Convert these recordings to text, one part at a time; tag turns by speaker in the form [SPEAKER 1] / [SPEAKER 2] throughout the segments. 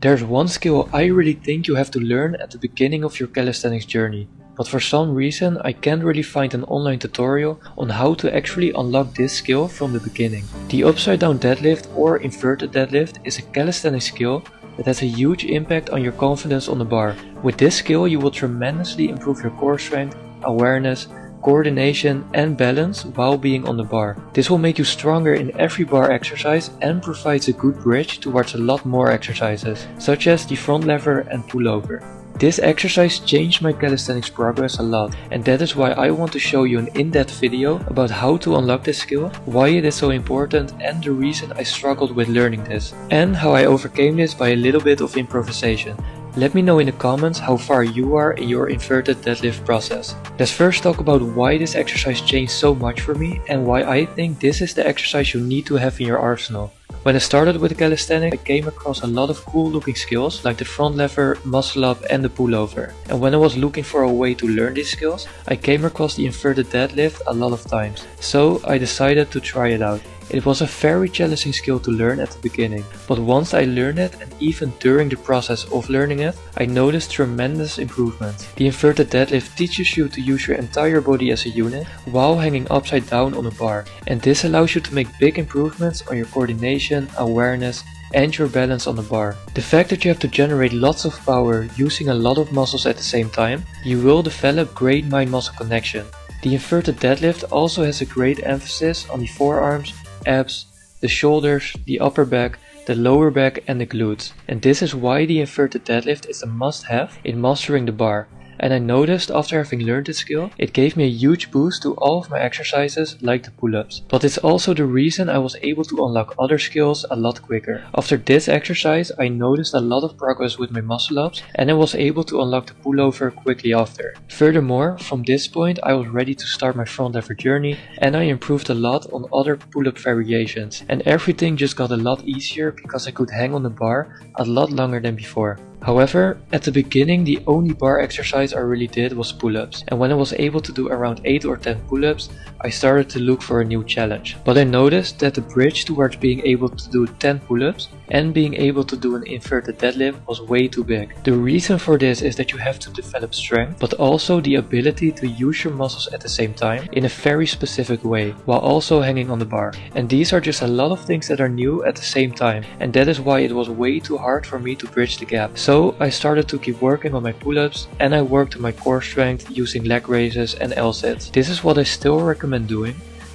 [SPEAKER 1] There's one skill I really think you have to learn at the beginning of your calisthenics journey, but for some reason I can't really find an online tutorial on how to actually unlock this skill from the beginning. The upside down deadlift or inverted deadlift is a calisthenics skill that has a huge impact on your confidence on the bar. With this skill you will tremendously improve your core strength, awareness, coordination and balance while being on the bar. This will make you stronger in every bar exercise and provides a good bridge towards a lot more exercises, such as the front lever and pullover. This exercise changed my calisthenics progress a lot, and that is why I want to show you an in-depth video about how to unlock this skill, why it is so important and the reason I struggled with learning this, and how I overcame this by a little bit of improvisation. Let me know in the comments how far you are in your inverted deadlift process. Let's first talk about why this exercise changed so much for me and why I think this is the exercise you need to have in your arsenal. When I started with calisthenics, I came across a lot of cool looking skills like the front lever, muscle up and the pullover. And when I was looking for a way to learn these skills, I came across the inverted deadlift a lot of times. So I decided to try it out. It was a very challenging skill to learn at the beginning, but once I learned it and even during the process of learning it, I noticed tremendous improvements. The inverted deadlift teaches you to use your entire body as a unit while hanging upside down on a bar, and this allows you to make big improvements on your coordination, awareness and your balance on the bar. The fact that you have to generate lots of power using a lot of muscles at the same time, you will develop great mind-muscle connection. The inverted deadlift also has a great emphasis on the forearms, abs, the shoulders, the upper back, the lower back and the glutes. And this is why the inverted deadlift is a must-have in mastering the bar. And I noticed after having learned this skill, it gave me a huge boost to all of my exercises like the pull-ups. But it's also the reason I was able to unlock other skills a lot quicker. After this exercise I noticed a lot of progress with my muscle ups and I was able to unlock the pullover quickly after. Furthermore, from this point I was ready to start my front lever journey and I improved a lot on other pull-up variations. And everything just got a lot easier because I could hang on the bar a lot longer than before. However, at the beginning the only bar exercise I really did was pull-ups, and when I was able to do around 8 or 10 pull-ups, I started to look for a new challenge. But I noticed that the bridge towards being able to do 10 pull-ups and being able to do an inverted deadlift was way too big. The reason for this is that you have to develop strength, but also the ability to use your muscles at the same time in a very specific way, while also hanging on the bar. And these are just a lot of things that are new at the same time, and that is why it was way too hard for me to bridge the gap. So I started to keep working on my pull-ups and I worked on my core strength using leg raises and L-sits. This is what I still recommend doing,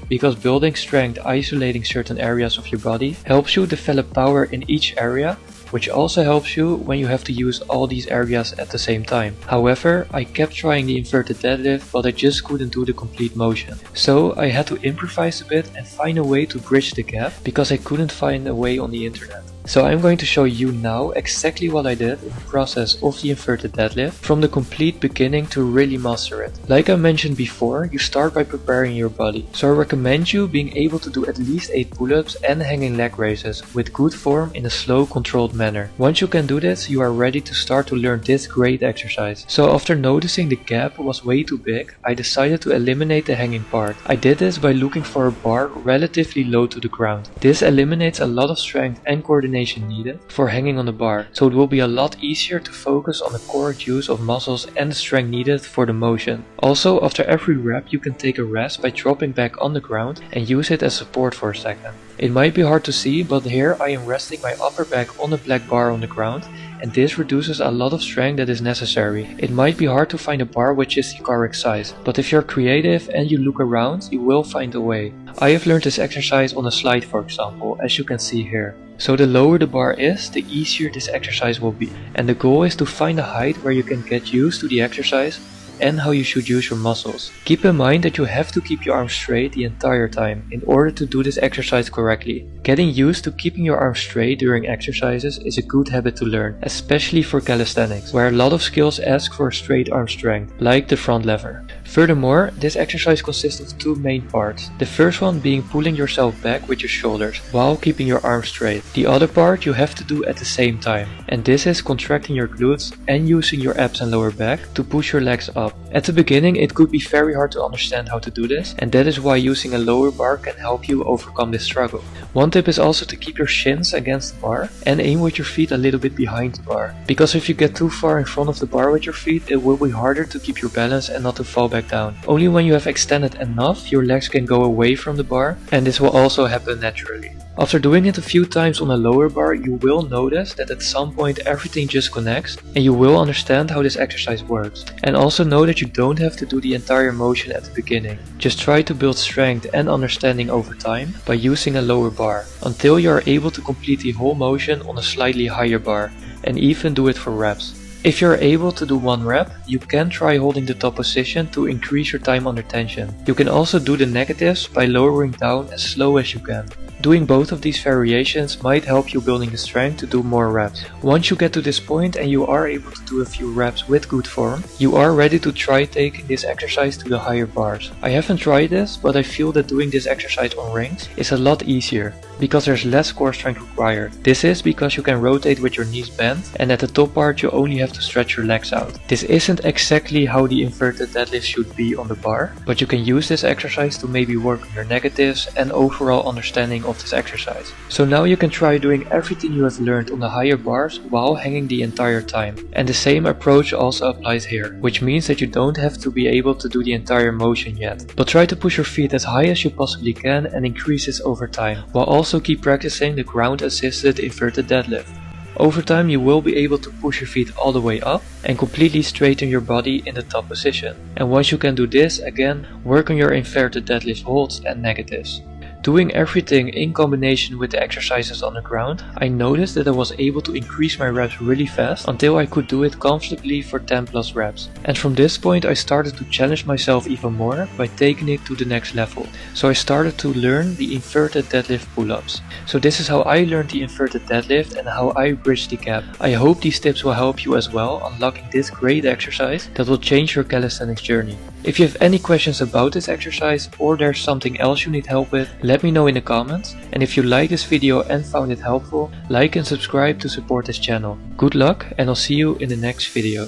[SPEAKER 1] because building strength isolating certain areas of your body helps you develop power in each area, which also helps you when you have to use all these areas at the same time. However, I kept trying the inverted deadlift, but I just couldn't do the complete motion. So I had to improvise a bit and find a way to bridge the gap because I couldn't find a way on the internet. So I'm going to show you now exactly what I did in the process of the inverted deadlift from the complete beginning to really master it. Like I mentioned before, you start by preparing your body. So I recommend you being able to do at least 8 pull-ups and hanging leg raises with good form in a slow, controlled manner. Once you can do this, you are ready to start to learn this great exercise. So after noticing the gap was way too big, I decided to eliminate the hanging part. I did this by looking for a bar relatively low to the ground. This eliminates a lot of strength and coordination needed for hanging on the bar, so it will be a lot easier to focus on the correct use of muscles and the strength needed for the motion. Also, after every rep you can take a rest by dropping back on the ground and use it as support for a second. It might be hard to see, but here I am resting my upper back on a black bar on the ground, and this reduces a lot of strength that is necessary. It might be hard to find a bar which is the correct size, but if you're creative and you look around, you will find a way. I have learned this exercise on a slide, for example, as you can see here. So the lower the bar is, the easier this exercise will be. And the goal is to find a height where you can get used to the exercise and how you should use your muscles. Keep in mind that you have to keep your arms straight the entire time in order to do this exercise correctly. Getting used to keeping your arms straight during exercises is a good habit to learn, especially for calisthenics, where a lot of skills ask for straight arm strength, like the front lever. Furthermore, this exercise consists of two main parts. The first one being pulling yourself back with your shoulders while keeping your arms straight. The other part you have to do at the same time, and this is contracting your glutes and using your abs and lower back to push your legs up. At the beginning it could be very hard to understand how to do this, and that is why using a lower bar can help you overcome this struggle. One tip is also to keep your shins against the bar and aim with your feet a little bit behind the bar, because if you get too far in front of the bar with your feet, it will be harder to keep your balance and not to fall back down. Only when you have extended enough, your legs can go away from the bar, and this will also happen naturally. After doing it a few times on a lower bar, you will notice that at some point everything just connects, and you will understand how this exercise works. And also know that you don't have to do the entire motion at the beginning. Just try to build strength and understanding over time by using a lower bar, until you are able to complete the whole motion on a slightly higher bar, and even do it for reps. If you are able to do one rep, you can try holding the top position to increase your time under tension. You can also do the negatives by lowering down as slow as you can. Doing both of these variations might help you building the strength to do more reps. Once you get to this point and you are able to do a few reps with good form, you are ready to try taking this exercise to the higher bars. I haven't tried this, but I feel that doing this exercise on rings is a lot easier, because there's less core strength required. This is because you can rotate with your knees bent, and at the top part you only have to stretch your legs out. This isn't exactly how the inverted deadlift should be on the bar, but you can use this exercise to maybe work on your negatives and overall understanding of this exercise. So now you can try doing everything you have learned on the higher bars while hanging the entire time. And the same approach also applies here, which means that you don't have to be able to do the entire motion yet, but try to push your feet as high as you possibly can and increase this over time, while also keep practicing the ground assisted inverted deadlift. Over time you will be able to push your feet all the way up and completely straighten your body in the top position. And once you can do this, again, work on your inverted deadlift holds and negatives. Doing everything in combination with the exercises on the ground, I noticed that I was able to increase my reps really fast until I could do it comfortably for 10 plus reps. And from this point I started to challenge myself even more by taking it to the next level. So I started to learn the inverted deadlift pull-ups. So this is how I learned the inverted deadlift and how I bridge the gap. I hope these tips will help you as well, unlocking this great exercise that will change your calisthenics journey. If you have any questions about this exercise or there's something else you need help with, let me know in the comments. And if you like this video and found it helpful, like and subscribe to support this channel. Good luck, and I'll see you in the next video.